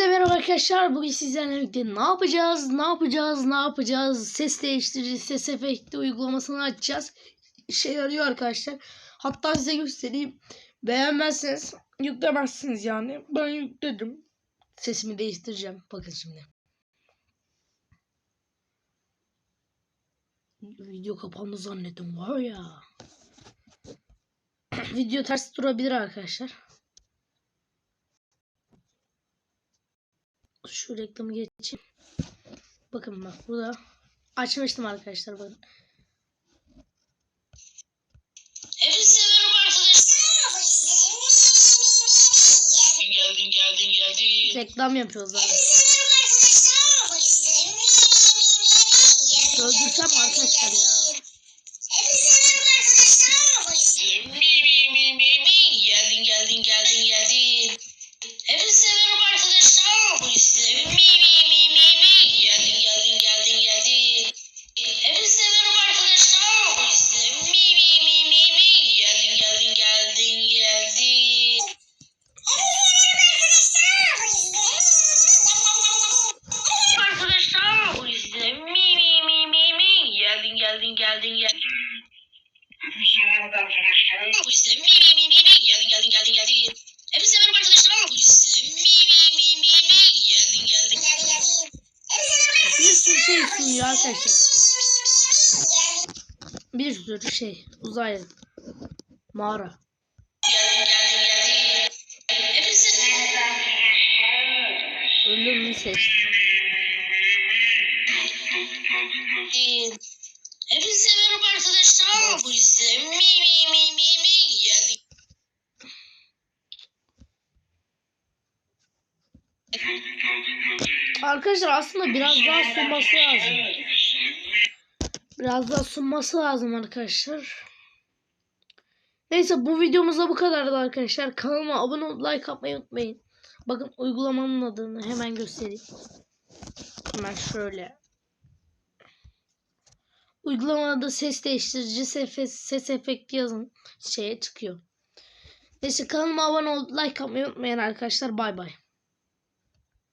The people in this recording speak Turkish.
Hepinize merhaba arkadaşlar. Bugün sizlerle birlikte ne yapacağız? Ses değiştirici, ses efekti uygulamasını açacağız. İşe yarıyor arkadaşlar. Hatta size göstereyim. Beğenmezseniz yüklemezsiniz yani. Ben yükledim. Sesimi değiştireceğim. Bakın şimdi. Video kapandı zannettim var ya. Video ters durabilir arkadaşlar. Şu reklamı geçeyim. Bakın bak burada açmıştım arkadaşlar, bakın. Hepinize merhaba arkadaşlar. Geldin. Reklam yapıyoruz abi. Öldürsem arkadaşlar ya. Geldin. Hepinize merhaba arkadaşlar. Bu size Geldin. Hepinize merhaba arkadaşlar. Bu size Geldin. Arkadaşlar bu size Geldin. Bu size Geldin. Hepinize merhaba arkadaşlar. Bu size Geldin. Bir sürü şey sunuyor arkadaşlar. Bir sürü şey. Uzay. Mağara. Geldin. Ölümü seçtim. Hepinize merhaba arkadaşlar. Bu size Geldi. Arkadaşlar aslında biraz daha sunması lazım. Biraz daha sunması lazım arkadaşlar. Neyse, bu videomuzda bu kadardı arkadaşlar. Kanalıma abone olup like atmayı unutmayın. Bakın uygulamanın adını hemen göstereyim. Hemen şöyle. Uygulamada ses değiştirici, ses efekti yazın. Şeye çıkıyor. Neyse, kanalıma abone olup like atmayı unutmayın arkadaşlar. Bay bay.